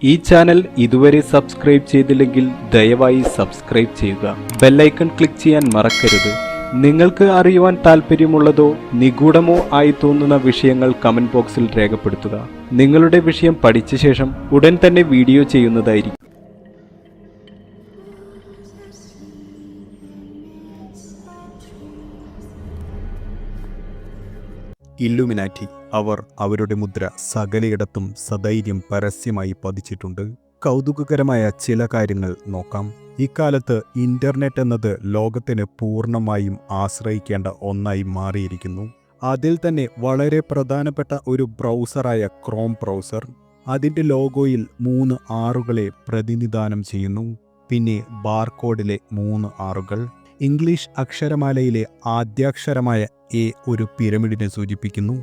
ഈ ചാനൽ ഇതുവരെ സബ്സ്ക്രൈബ് ചെയ്തില്ലെങ്കിൽ ദയവായി സബ്സ്ക്രൈബ് ചെയ്യുക. ബെല്ലൈക്കൺ ക്ലിക്ക് ചെയ്യാൻ മറക്കരുത്. നിങ്ങൾക്ക് അറിയുവാൻ താല്പര്യമുള്ളതോ നിഗൂഢമോ ആയി തോന്നുന്ന വിഷയങ്ങൾ കമന്റ് ബോക്സിൽ രേഖപ്പെടുത്തുക. നിങ്ങളുടെ വിഷയം പഠിച്ച ശേഷം ഉടൻ തന്നെ വീഡിയോ ചെയ്യുന്നതായിരിക്കും. ഇല്ലുമിനാറ്റി. അവർ അവരുടെ മുദ്ര സകലയിടത്തും സധൈര്യം പരസ്യമായി പതിച്ചിട്ടുണ്ട്. കൗതുകകരമായ ചില കാര്യങ്ങൾ നോക്കാം. ഇക്കാലത്ത് ഇന്റർനെറ്റ് എന്നത് ലോകത്തിന് പൂർണ്ണമായും ആശ്രയിക്കേണ്ട ഒന്നായി മാറിയിരിക്കുന്നു. അതിൽ തന്നെ വളരെ പ്രധാനപ്പെട്ട ഒരു ബ്രൗസറായ ക്രോം ബ്രൗസർ അതിൻ്റെ ലോഗോയിൽ 3 ആറുകളെ പ്രതിനിധാനം ചെയ്യുന്നു. പിന്നെ ബാർകോഡിലെ 3 ആറുകൾ. ഇംഗ്ലീഷ് അക്ഷരമാലയിലെ ആദ്യാക്ഷരമായ എ ഒരു പിരമിഡിനെ സൂചിപ്പിക്കുന്നു.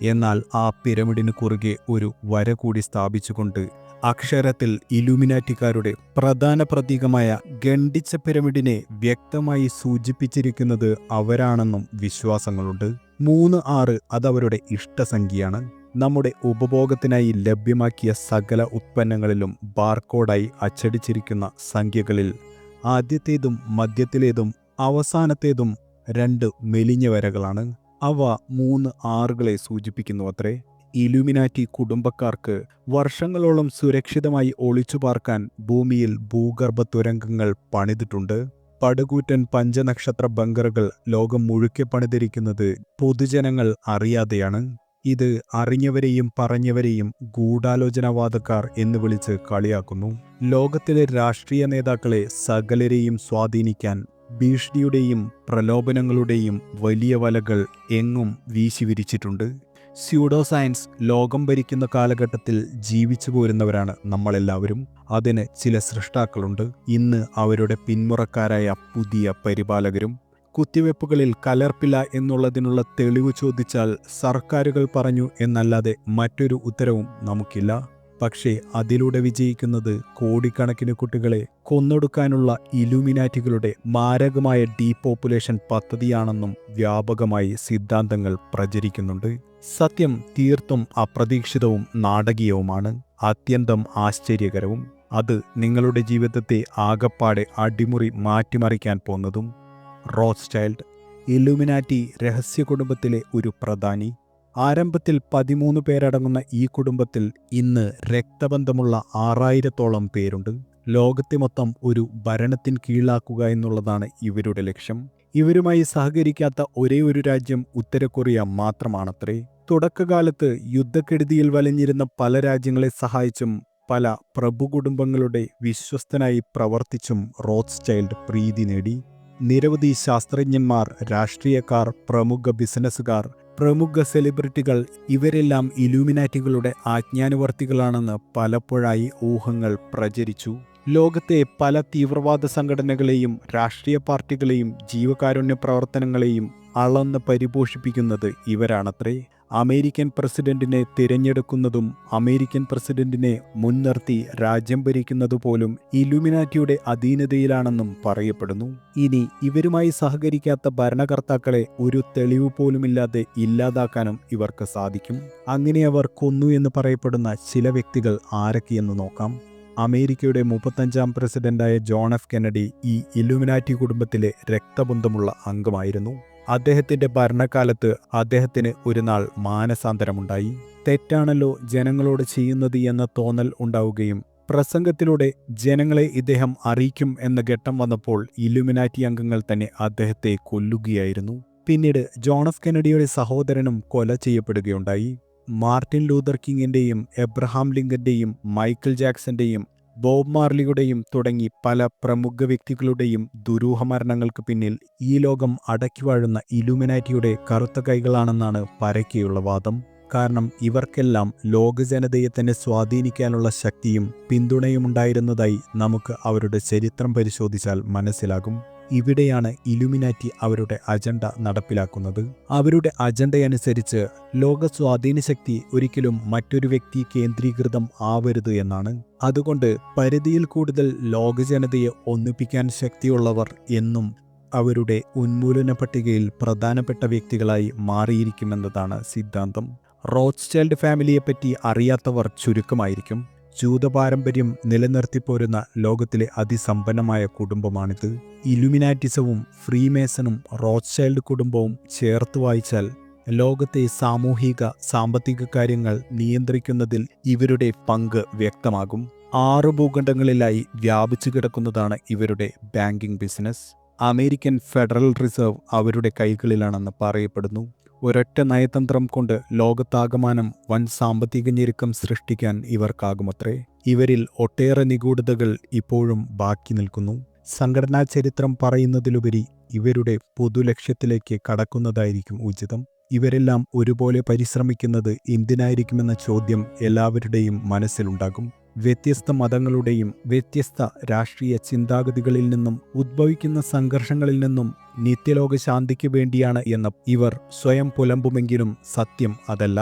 എന്നാൽ ആ പിരമിഡിന് കുറുകെ ഒരു വര കൂടി സ്ഥാപിച്ചുകൊണ്ട് അക്ഷരത്തിൽ ഇലുമിനാറ്റിക്കാരുടെ പ്രധാന പ്രതീകമായ ഖണ്ഡിച്ച പിരമിഡിനെ വ്യക്തമായി സൂചിപ്പിച്ചിരിക്കുന്നത് അവരാണെന്നും വിശ്വാസങ്ങളുണ്ട്. 3-6 അതവരുടെ ഇഷ്ടസംഖ്യയാണ്. നമ്മുടെ ഉപഭോഗത്തിനായി ലഭ്യമാക്കിയ സകല ഉത്പന്നങ്ങളിലും ബാർകോഡായി അച്ചടിച്ചിരിക്കുന്ന സംഖ്യകളിൽ ആദ്യത്തേതും മധ്യത്തിലേതും അവസാനത്തേതും 2 മെലിഞ്ഞ വരകളാണ്. അവ 3 ആറുകളെ സൂചിപ്പിക്കുന്നു അത്രേ. ഇലുമിനാറ്റി കുടുംബക്കാർക്ക് വർഷങ്ങളോളം സുരക്ഷിതമായി ഒളിച്ചു പാർക്കാൻ ഭൂമിയിൽ ഭൂഗർഭ തുരങ്കങ്ങൾ പണിതിട്ടുണ്ട്. പടുകൂറ്റൻ പഞ്ചനക്ഷത്ര ബങ്കറുകൾ ലോകം മുഴുക്കെ പണിതിരിക്കുന്നത് പൊതുജനങ്ങൾ അറിയാതെയാണ്. ഇത് അറിഞ്ഞവരെയും പറഞ്ഞവരെയും ഗൂഢാലോചനവാദക്കാർ എന്ന് വിളിച്ച് കളിയാക്കുന്നു. ലോകത്തിലെ രാഷ്ട്രീയ നേതാക്കളെ സകലരെയും സ്വാധീനിക്കാൻ ഭീഷണിയുടെയും പ്രലോഭനങ്ങളുടെയും വലിയ വലകൾ എങ്ങും വീശിവിരിച്ചിട്ടുണ്ട്. സ്യൂഡോ സയൻസ് ലോകം ഭരിക്കുന്ന കാലഘട്ടത്തിൽ ജീവിച്ചു പോരുന്നവരാണ് നമ്മളെല്ലാവരും. അതിന് ചില സൃഷ്ടാക്കളുണ്ട്. ഇന്ന് അവരുടെ പിന്മുറക്കാരായ പുതിയ പരിപാലകരും. കുത്തിവെപ്പുകളിൽ കലർപ്പില്ല എന്നുള്ളതിനുള്ള തെളിവ് ചോദിച്ചാൽ സർക്കാരുകൾ പറഞ്ഞു എന്നല്ലാതെ മറ്റൊരു ഉത്തരവും നമുക്കില്ല. പക്ഷേ അതിലൂടെ വിജയിക്കുന്നത് കോടിക്കണക്കിന് കുട്ടികളെ കൊന്നൊടുക്കാനുള്ള ഇലുമിനാറ്റികളുടെ മാരകമായ ഡീപോപ്പുലേഷൻ പദ്ധതിയാണെന്നും വ്യാപകമായി സിദ്ധാന്തങ്ങൾ പ്രചരിക്കുന്നുണ്ട്. സത്യം തീർത്തും അപ്രതീക്ഷിതവും നാടകീയവുമാണ്, അത്യന്തം ആശ്ചര്യകരവും. അത് നിങ്ങളുടെ ജീവിതത്തെ ആകപ്പാടെ അടിമുറി മാറ്റിമറിക്കാൻ പോന്നതും. റോത്സ്ചൈൽഡ്. ഇലുമിനാറ്റി രഹസ്യ കുടുംബത്തിലെ ഒരു പ്രധാനി. ആരംഭത്തിൽ 13 പേരടങ്ങുന്ന ഈ കുടുംബത്തിൽ ഇന്ന് രക്തബന്ധമുള്ള 6000-ഓളം പേരുണ്ട്. ലോകത്തെ മൊത്തം ഒരു ഭരണത്തിന് കീഴാക്കുക എന്നുള്ളതാണ് ഇവരുടെ ലക്ഷ്യം. ഇവരുമായി സഹകരിക്കാത്ത ഒരേ ഒരു രാജ്യം ഉത്തര കൊറിയ മാത്രമാണത്രേ. തുടക്കകാലത്ത് യുദ്ധക്കെടുതിയിൽ വലഞ്ഞിരുന്ന പല രാജ്യങ്ങളെ സഹായിച്ചും പല പ്രഭുകുടുംബങ്ങളുടെ വിശ്വസ്തനായി പ്രവർത്തിച്ചും റോത്സ്ചൈൽഡ് പ്രീതി നേടി. നിരവധി ശാസ്ത്രജ്ഞന്മാർ, രാഷ്ട്രീയക്കാർ, പ്രമുഖ ബിസിനസ്സുകാർ, പ്രമുഖ സെലിബ്രിറ്റികൾ ഇവരെല്ലാം ഇലുമിനാറ്റികളുടെ ആജ്ഞാനുവർത്തികളാണെന്ന് പലപ്പോഴായി ഊഹങ്ങൾ പ്രചരിച്ചു. ലോകത്തെ പല തീവ്രവാദ സംഘടനകളെയും രാഷ്ട്രീയ പാർട്ടികളെയും ജീവകാരുണ്യ പ്രവർത്തനങ്ങളെയും അളന്ന് പരിപോഷിപ്പിക്കുന്നത് ഇവരാണത്രേ. അമേരിക്കൻ പ്രസിഡന്റിനെ തിരഞ്ഞെടുക്കുന്നതും അമേരിക്കൻ പ്രസിഡന്റിനെ മുൻനിർത്തി രാജ്യം ഭരിക്കുന്നതുപോലും ഇലുമിനാറ്റിയുടെ അധീനതയിലാണെന്നും പറയപ്പെടുന്നു. ഇനി ഇവരുമായി സഹകരിക്കാത്ത ഭരണകർത്താക്കളെ ഒരു തെളിവ് പോലുമില്ലാതെ ഇല്ലാതാക്കാനും ഇവർക്ക് സാധിക്കും. അങ്ങനെ അവർ കൊന്നു എന്ന് പറയപ്പെടുന്ന ചില വ്യക്തികൾ ആരൊക്കെയെന്ന് നോക്കാം. അമേരിക്കയുടെ 35ാം പ്രസിഡന്റായ ജോൺ എഫ് കെന്നഡി ഈ ഇലുമിനാറ്റി കുടുംബത്തിലെ രക്തബന്ധമുള്ള അംഗമായിരുന്നു. അദ്ദേഹത്തിന്റെ ഭരണകാലത്ത് അദ്ദേഹത്തിന് ഒരു നാൾ മാനസാന്തരമുണ്ടായി. തെറ്റാണല്ലോ ജനങ്ങളോട് ചെയ്യുന്നത് എന്ന തോന്നൽ ഉണ്ടാവുകയും പ്രസംഗത്തിലൂടെ ജനങ്ങളെ ഇദ്ദേഹം അറിയിക്കും എന്ന ഘട്ടം വന്നപ്പോൾ ഇലുമിനാറ്റി അംഗങ്ങൾ തന്നെ അദ്ദേഹത്തെ കൊല്ലുകയായിരുന്നു. പിന്നീട് ജോൺ എഫ് കെന്നഡിയുടെ സഹോദരനും കൊല ചെയ്യപ്പെടുകയുണ്ടായി. മാർട്ടിൻ ലൂതർ കിങ്ങിന്റെയും എബ്രഹാം ലിങ്കന്റെയും മൈക്കിൾ ജാക്സന്റെയും ബോബ് മാർലിയുടെയും തുടങ്ങി പല പ്രമുഖ വ്യക്തികളുടെയും ദുരൂഹമരണങ്ങൾക്ക് പിന്നിൽ ഈ ലോകം അടക്കിവാഴുന്ന ഇലുമിനാറ്റിയുടെ കറുത്ത കൈകളാണെന്നാണ് പരക്കെയുള്ള വാദം. കാരണം ഇവർക്കെല്ലാം ലോകജനതയെ തന്നെ സ്വാധീനിക്കാനുള്ള ശക്തിയും പിന്തുണയുമുണ്ടായിരുന്നതായി നമുക്ക് അവരുടെ ചരിത്രം പരിശോധിച്ചാൽ മനസ്സിലാകും. ഇവിടെയാണ് ഇലുമിനാറ്റി അവരുടെ അജണ്ട നടപ്പിലാക്കുന്നത്. അവരുടെ അജണ്ടയനുസരിച്ച് ലോക സ്വാധീനശക്തി ഒരിക്കലും മറ്റൊരു വ്യക്തി കേന്ദ്രീകൃതം ആവരുത് എന്നാണ്. അതുകൊണ്ട് പരിധിയിൽ കൂടുതൽ ലോകജനതയെ ഒന്നിപ്പിക്കാൻ ശക്തിയുള്ളവർ എന്നും അവരുടെ ഉന്മൂലന പട്ടികയിൽ പ്രധാനപ്പെട്ട വ്യക്തികളായി മാറിയിരിക്കുമെന്നതാണ് സിദ്ധാന്തം. റോത്സ്ചൈൽഡ് ഫാമിലിയെപ്പറ്റി അറിയാത്തവർ ചുരുക്കമായിരിക്കും. ജൂത പാരമ്പര്യം നിലനിർത്തിപ്പോരുന്ന ലോകത്തിലെ അതിസമ്പന്നമായ കുടുംബമാണിത്. ഇലുമിനാറ്റിസവും ഫ്രീമേസണും റോത്ത്ഷൈൽഡ് കുടുംബവും ചേർത്ത് വായിച്ചാൽ ലോകത്തെ സാമൂഹിക സാമ്പത്തിക കാര്യങ്ങൾ നിയന്ത്രിക്കുന്നതിൽ ഇവരുടെ പങ്ക് വ്യക്തമാകും. 6 ഭൂഖണ്ഡങ്ങളിലായി വ്യാപിച്ചു കിടക്കുന്നതാണ് ഇവരുടെ banking business. American federal reserve അവരുടെ കൈകളിലാണെന്ന് പറയപ്പെടുന്നു. ഒരൊറ്റ നയതന്ത്രം കൊണ്ട് ലോകത്താകമാനം വൻ സാമ്പത്തിക ഞെരുക്കം സൃഷ്ടിക്കാൻ ഇവർക്കാകുമത്രേ. ഇവരിൽ ഒട്ടേറെ നിഗൂഢതകൾ ഇപ്പോഴും ബാക്കി നിൽക്കുന്നു. സംഘടനാ ചരിത്രം പറയുന്നതിലുപരി ഇവരുടെ പൊതുലക്ഷ്യത്തിലേക്ക് കടക്കുന്നതായിരിക്കും ഉചിതം. ഇവരെല്ലാം ഒരുപോലെ പരിശ്രമിക്കുന്നത് എന്തിനായിരിക്കുമെന്ന ചോദ്യം എല്ലാവരുടെയും മനസ്സിലുണ്ടാകും. വ്യത്യസ്ത മതങ്ങളുടെയും വ്യത്യസ്ത രാഷ്ട്രീയ ചിന്താഗതികളിൽ നിന്നും ഉദ്ഭവിക്കുന്ന സംഘർഷങ്ങളിൽ നിന്നും നിത്യലോക ശാന്തിക്ക് വേണ്ടിയാണ് എന്ന് ഇവർ സ്വയം പുലമ്പുമെങ്കിലും സത്യം അതല്ല.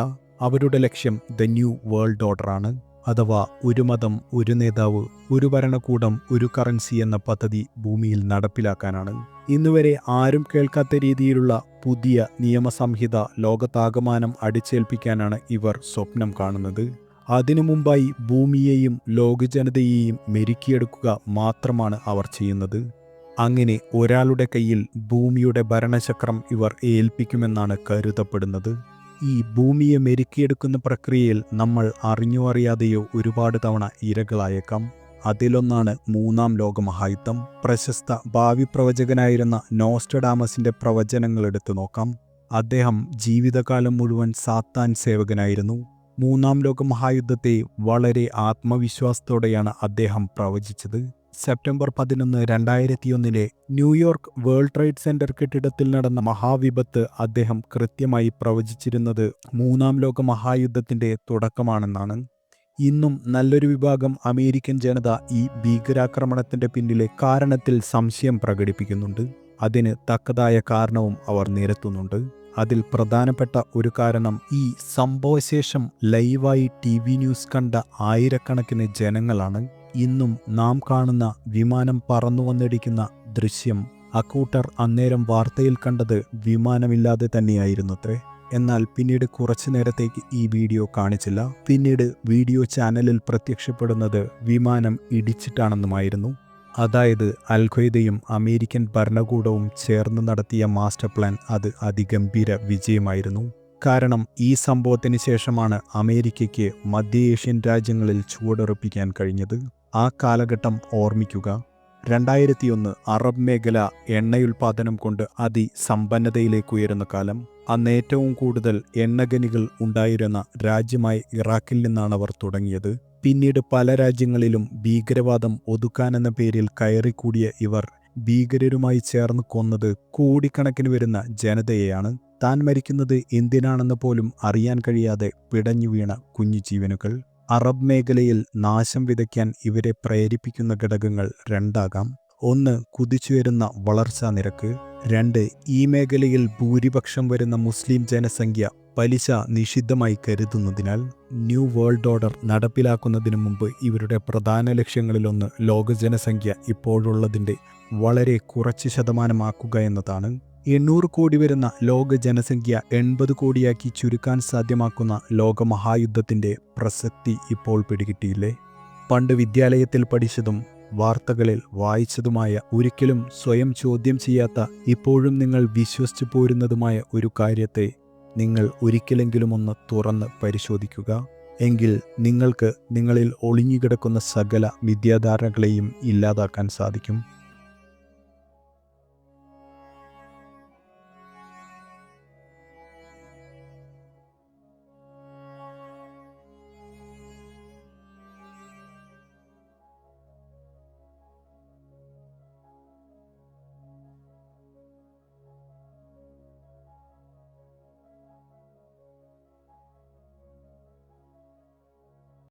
അവരുടെ ലക്ഷ്യം ദ ന്യൂ വേൾഡ് ഓർഡറാണ്. അഥവാ ഒരു മതം, ഒരു നേതാവ്, ഒരു ഭരണകൂടം, ഒരു കറൻസി എന്ന പദ്ധതി ഭൂമിയിൽ നടപ്പിലാക്കാനാണ്. ഇന്നുവരെ ആരും കേൾക്കാത്ത രീതിയിലുള്ള പുതിയ നിയമസംഹിത ലോകത്താകമാനം അടിച്ചേൽപ്പിക്കാനാണ് ഇവർ സ്വപ്നം കാണുന്നത്. അതിനു മുമ്പായി ഭൂമിയെയും ലോകജനതയെയും മെരുക്കിയെടുക്കുക മാത്രമാണ് അവർ ചെയ്യുന്നത്. അങ്ങനെ ഒരാളുടെ കയ്യിൽ ഭൂമിയുടെ ഭരണചക്രം ഇവർ ഏൽപ്പിക്കുമെന്നാണ് കരുതപ്പെടുന്നത്. ഈ ഭൂമിയെ മെരുക്കിയെടുക്കുന്ന പ്രക്രിയയിൽ നമ്മൾ അറിഞ്ഞോ അറിയാതെയോ ഒരുപാട് തവണ ഇരകളായേക്കാം. അതിലൊന്നാണ് 3-ാം ലോകമഹായുദ്ധം. പ്രശസ്ത ഭാവി പ്രവചകനായിരുന്ന നോസ്ട്രഡാമസിന്റെ പ്രവചനങ്ങൾ എടുത്തു നോക്കാം. അദ്ദേഹം ജീവിതകാലം മുഴുവൻ സാത്താൻ സേവകനായിരുന്നു. 3-ാം ലോകമഹായുദ്ധത്തെ വളരെ ആത്മവിശ്വാസത്തോടെയാണ് അദ്ദേഹം പ്രവചിച്ചത്. September 11, 2001 New York world trade centre കെട്ടിടത്തിൽ നടന്ന മഹാവിപത്ത് അദ്ദേഹം കൃത്യമായി പ്രവചിച്ചിരുന്നത് 3-ാം ലോകമഹായുദ്ധത്തിന്റെ തുടക്കമാണെന്നാണ്. ഇന്നും നല്ലൊരു വിഭാഗം അമേരിക്കൻ ജനത ഈ ഭീകരാക്രമണത്തിന്റെ പിന്നിലെ കാരണത്തിൽ സംശയം പ്രകടിപ്പിക്കുന്നുണ്ട്. അതിന് തക്കതായ കാരണവും അവർ നിരത്തുന്നുണ്ട്. അതിൽ പ്രധാനപ്പെട്ട ഒരു കാരണം ഈ സംഭവശേഷം ലൈവായി TV ന്യൂസ് കണ്ട ആയിരക്കണക്കിന് ജനങ്ങളാണ്. ഇന്നും നാം കാണുന്ന വിമാനം പറന്നു വന്നിടിക്കുന്ന ദൃശ്യം അക്കൂട്ടർ അന്നേരം വാർത്തയിൽ കണ്ടത് വിമാനമില്ലാതെ തന്നെയായിരുന്നത്രേ. എന്നാൽ പിന്നീട് കുറച്ചു നേരത്തേക്ക് ഈ വീഡിയോ കാണിച്ചില്ല. പിന്നീട് വീഡിയോ ചാനലിൽ പ്രത്യക്ഷപ്പെടുന്നത് വിമാനം ഇടിച്ചിട്ടാണെന്നുമായിരുന്നു. അതായത് അൽ-ഖ്വയ്ദയും അമേരിക്കൻ ഭരണകൂടവും ചേർന്ന് നടത്തിയ മാസ്റ്റർ പ്ലാൻ അത് അതിഗംഭീര വിജയമായിരുന്നു. കാരണം ഈ സംഭവത്തിന് ശേഷമാണ് അമേരിക്കയ്ക്ക് മധ്യേഷ്യൻ രാജ്യങ്ങളിൽ ചുവടുറപ്പിക്കാൻ കഴിഞ്ഞത്. ആ കാലഘട്ടം ഓർമ്മിക്കുക. 2001 അറബ് മേഖല എണ്ണയുൽപാദനം കൊണ്ട് അതിസമ്പന്നതയിലേക്ക് ഉയരുന്ന കാലം. അന്ന് ഏറ്റവും കൂടുതൽ എണ്ണഖനികൾ ഉണ്ടായിരുന്ന രാജ്യമായ ഇറാഖിൽ നിന്നാണ് അവർ തുടങ്ങിയത്. പിന്നീട് പല രാജ്യങ്ങളിലും ഭീകരവാദം ഒതുക്കാനെന്ന പേരിൽ കയറിക്കൂടിയ ഇവർ ഭീകരരുമായി ചേർന്ന് കൊന്നത് കോടിക്കണക്കിന് വരുന്ന ജനതയെയാണ്. താൻ മരിക്കുന്നത് എന്തിനാണെന്ന് പോലും അറിയാൻ കഴിയാതെ പിടഞ്ഞു വീണ കുഞ്ഞു ജീവനുകൾ. അറബ് മേഖലയിൽ നാശം വിതയ്ക്കാൻ ഇവരെ പ്രേരിപ്പിക്കുന്ന ഘടകങ്ങൾ 2 ആകാം. 1 കുതിച്ചുയരുന്ന വളർച്ചാ നിരക്ക്. 2 ഈ മേഖലയിൽ ഭൂരിപക്ഷം വരുന്ന മുസ്ലിം ജനസംഖ്യ പലിശ നിഷിദ്ധമായി കരുതുന്നതിനാൽ. ന്യൂ വേൾഡ് ഓർഡർ നടപ്പിലാക്കുന്നതിന് മുമ്പ് ഇവരുടെ പ്രധാന ലക്ഷ്യങ്ങളിലൊന്ന് ലോക ജനസംഖ്യ ഇപ്പോഴുള്ളതിൻ്റെ വളരെ കുറച്ച് ശതമാനമാക്കുക എന്നതാണ്. 800 കോടി വരുന്ന ലോക ജനസംഖ്യ 80 കോടിയാക്കി ചുരുക്കാൻ സാധ്യമാക്കുന്ന ലോകമഹായുദ്ധത്തിൻ്റെ പ്രസക്തി ഇപ്പോൾ പിടികിട്ടിയില്ലേ? പണ്ട് വിദ്യാലയത്തിൽ പഠിച്ചതും വാർത്തകളിൽ വായിച്ചതുമായ, ഒരിക്കലും സ്വയം ചോദ്യം ചെയ്യാത്ത, ഇപ്പോഴും നിങ്ങൾ വിശ്വസിച്ചു പോരുന്നതുമായ ഒരു കാര്യത്തെ നിങ്ങൾ ഒരിക്കലെങ്കിലും ഒന്ന് തുറന്ന് പരിശോധിക്കുക. എങ്കിൽ നിങ്ങൾക്ക് നിങ്ങളിൽ ഒളിഞ്ഞുകിടക്കുന്ന സകല മിഥ്യാധാരണകളെയും ഇല്ലാതാക്കാൻ സാധിക്കും.